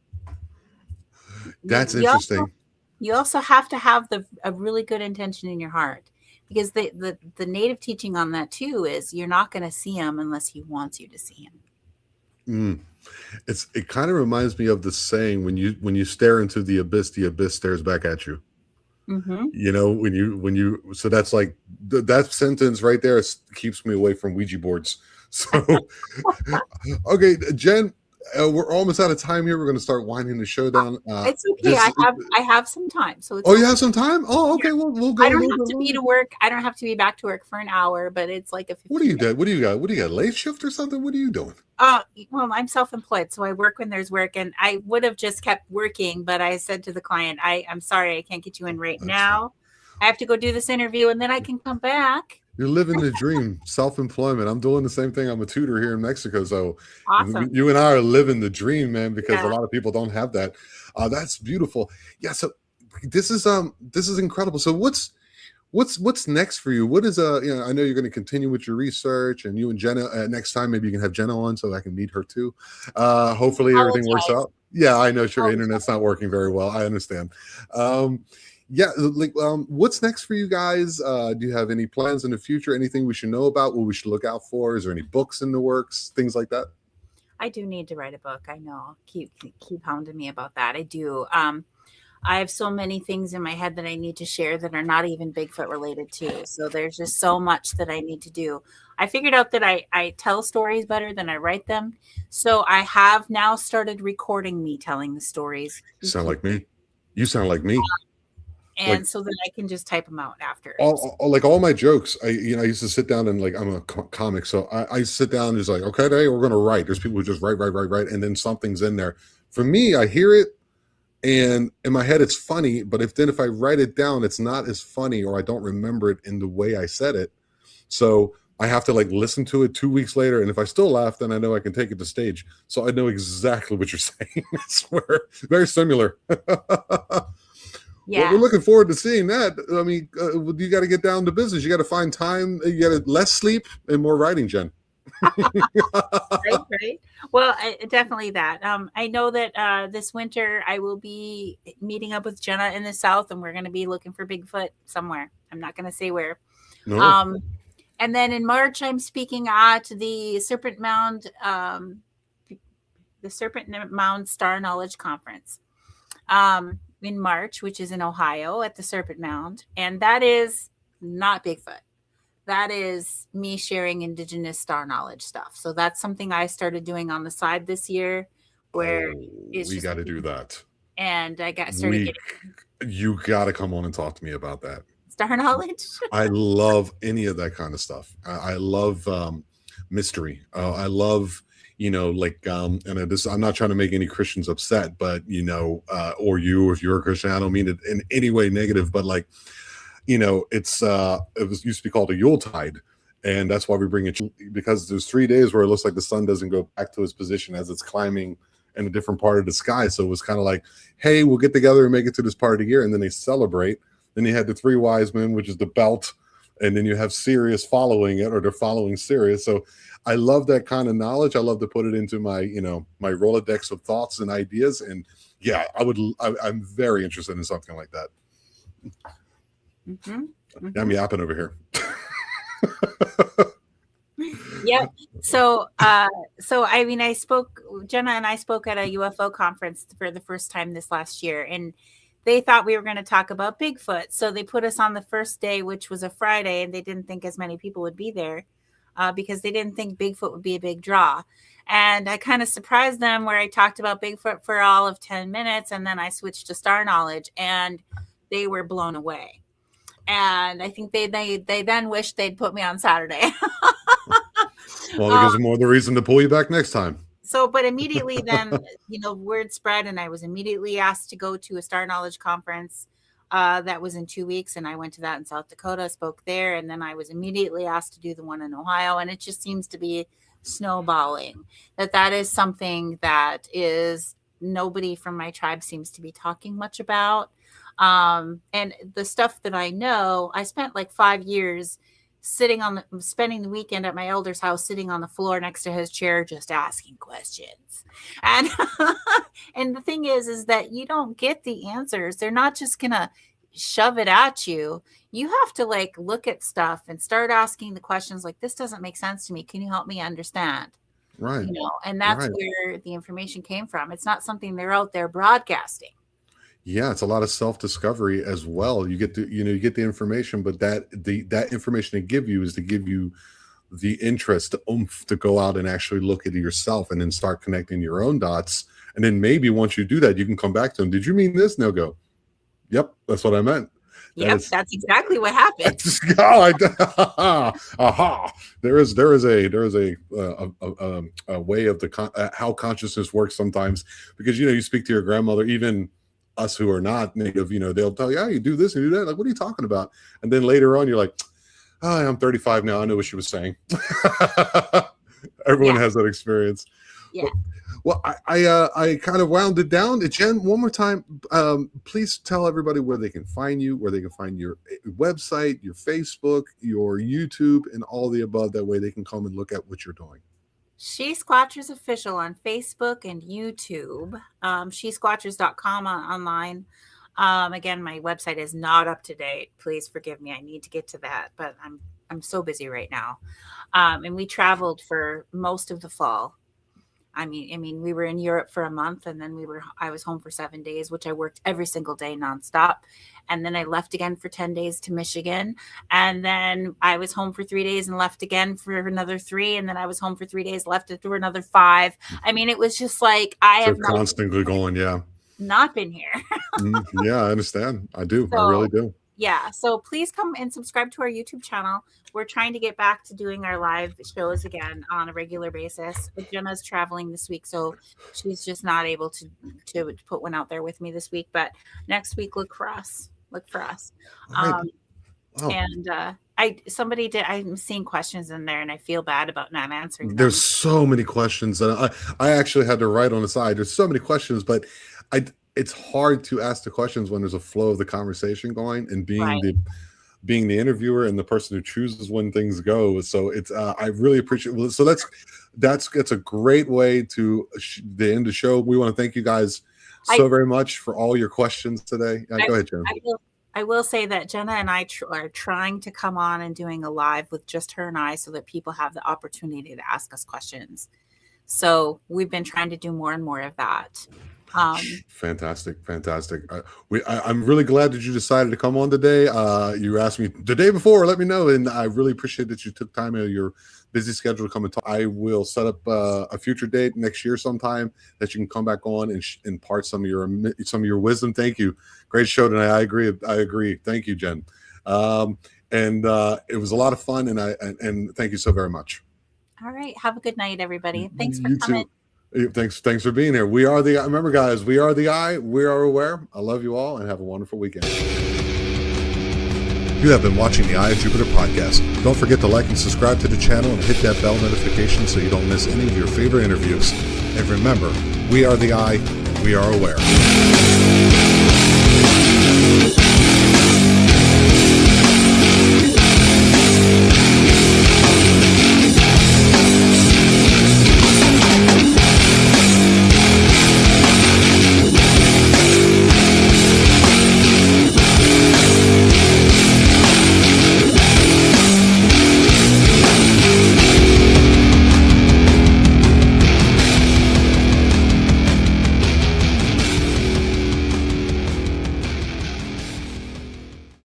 that's interesting. You also have to have a really good intention in your heart, because the native teaching on that too is you're not going to see him unless he wants you to see him. It kind of reminds me of the saying, when you stare into the abyss stares back at you. Mm-hmm. So that's like that sentence right there keeps me away from Ouija boards. So, okay, Jen, we're almost out of time here. We're going to start winding the show down. It's okay. I have some time. So it's you have some time? Oh, okay. Yeah. We'll go. I don't have to be to work. I don't have to be back to work for an hour, but it's like a. What do you do? What do you got? What do you got? Late shift or something? What are you doing? Well, I'm self-employed, so I work when there's work, and I would have just kept working, but I said to the client, I'm sorry, I can't get you in right now. I have to go do this interview, and then I can come back. You're living the dream, self-employment. I'm doing the same thing. I'm a tutor here in Mexico. So awesome. You and I are living the dream, man, because a lot of people don't have that. That's beautiful. Yeah. So this is incredible. So what's next for you? What is I know you're going to continue with your research, and you and Jenna, next time, maybe you can have Jenna on so I can meet her too. Hopefully everything works out. Yeah, I know. Sure. Internet's not working very well. I understand. What's next for you guys? Do you have any plans in the future? Anything we should know about? What we should look out for? Is there any books in the works? Things like that? I do need to write a book. I know. Keep hounding me about that. I do. I have so many things in my head that I need to share that are not even Bigfoot related too. So there's just so much that I need to do. I figured out that I tell stories better than I write them. So I have now started recording me telling the stories. You sound like me. You sound like me. And so that I can just type them out after. All my jokes, I used to sit down and I'm a comic. So I sit down and just like, okay, today we're going to write. There's people who just write. And then something's in there. For me, I hear it. And in my head, it's funny, but if I write it down, it's not as funny, or I don't remember it in the way I said it. So I have to listen to it 2 weeks later. And if I still laugh, then I know I can take it to stage. So I know exactly what you're saying. I swear. Very similar. Yeah. Well, we're looking forward to seeing that. I mean, you got to get down to business. You got to find time. You got to less sleep and more writing, Jen. Right. Well, definitely that. I know that this winter I will be meeting up with Jenna in the south, and we're going to be looking for Bigfoot somewhere. I'm not going to say where, No. And then in March, I'm speaking at the Serpent Mound Star Knowledge Conference in March, which is in Ohio at the Serpent Mound. And that is not Bigfoot. That is me sharing indigenous star knowledge stuff. So that's something I started doing on the side this year, where it's We just got to do that. And I started getting You got to come on and talk to me about that. Star knowledge. I love any of that kind of stuff. I love mystery. I love, and I'm not trying to make any Christians upset, but or you, if you're a Christian, I don't mean it in any way negative, but like, it used to be called a Yuletide, and that's why we bring it, because there's 3 days where it looks like the sun doesn't go back to its position as it's climbing in a different part of the sky. So it was kind of like, hey, we'll get together and make it to this part of the year, and then they celebrate. Then you had the 3 wise men, which is the belt, and then you have Sirius following it, or they're following Sirius. So I love that kind of knowledge. I love to put it into my, my Rolodex of thoughts and ideas. And yeah, I'm very interested in something like that. Mm-hmm. Mm-hmm. I'm yapping over here. Yep. So I mean, Jenna and I spoke at a UFO conference for the first time this last year, and they thought we were going to talk about Bigfoot. So they put us on the first day, which was a Friday, and they didn't think as many people would be there because they didn't think Bigfoot would be a big draw. And I kind of surprised them where I talked about Bigfoot for all of 10 minutes, and then I switched to star knowledge, and they were blown away. And I think they then wished they'd put me on Saturday. Well, because more the reason to pull you back next time. So, but immediately then, word spread, and I was immediately asked to go to a Star Knowledge conference that was in 2 weeks. And I went to that in South Dakota, spoke there. And then I was immediately asked to do the one in Ohio. And it just seems to be snowballing. That is something that is nobody from my tribe seems to be talking much about. And the stuff that I know, I spent like 5 years spending the weekend at my elder's house, sitting on the floor next to his chair, just asking questions. And and the thing is that you don't get the answers. They're not just gonna shove it at you. You have to like look at stuff and start asking the questions like, this doesn't make sense to me. Can you help me understand? Right. And that's where the information came from. It's not something they're out there broadcasting. Yeah, it's a lot of self-discovery as well. You get you get the information, but that information they give you is to give you the interest, the oomph to go out and actually look at it yourself and then start connecting your own dots. And then maybe once you do that, you can come back to them. Did you mean this? And they'll go, yep, that's what I meant. Yep, that's exactly what happened. Aha! There is a way of how consciousness works sometimes, because you speak to your grandmother, even us who are not native, they'll tell you, you do this and do that. Like, what are you talking about? And then later on, you're like, I'm 35 now. I know what she was saying. Everyone has that experience. Yeah. Well, I kind of wound it down. Jen, one more time, please tell everybody where they can find you, where they can find your website, your Facebook, your YouTube, and all the above. That way they can come and look at what you're doing. She Squatchers Official on Facebook and YouTube. SheSquatchers.com online. Again, my website is not up to date. Please forgive me. I need to get to that, but I'm so busy right now. And we traveled for most of the fall. I mean, we were in Europe for a month, and then I was home for 7 days, which I worked every single day nonstop. And then I left again for 10 days to Michigan. And then I was home for 3 days and left again for another 3. And then I was home for 3 days, left for another 5. I mean, it was just like, constantly going. Yeah. Not been here. Yeah, I understand. I do. I really do. Yeah. So please come and subscribe to our YouTube channel. We're trying to get back to doing our live shows again on a regular basis. But Jenna's traveling this week, so she's just not able to put one out there with me this week. But next week, look for us. Right. And I'm seeing questions in there, and I feel bad about not answering them. There's so many questions that I actually had to write on the side. There's so many questions, but it's hard to ask the questions when there's a flow of the conversation going, and being the interviewer and the person who chooses when things go. So it's I really appreciate it. So that's a great way to end the show. We want to thank you guys so very much for all your questions today. Go ahead, Jen. I will say that Jenna and I are trying to come on and doing a live with just her and I so that people have the opportunity to ask us questions. So we've been trying to do more and more of that. Fantastic. I'm really glad that you decided to come on today. You asked me the day before, let me know, and I really appreciate that you took time out of your busy schedule to come and talk. I will set up a future date next year sometime that you can come back on and impart some of your wisdom. Thank you. Great show tonight. I agree. Thank you, Jen. And it was a lot of fun, and thank you so very much. All right. Have a good night, everybody. Thanks for You coming. too. Thanks for being here. We are the remember, guys. We are the eye. We are aware. I love you all, and have a wonderful weekend. You have been watching the Eye of Jupiter podcast. Don't forget to like and subscribe to the channel and hit that bell notification so you don't miss any of your favorite interviews. And remember, we are the eye, and we are aware.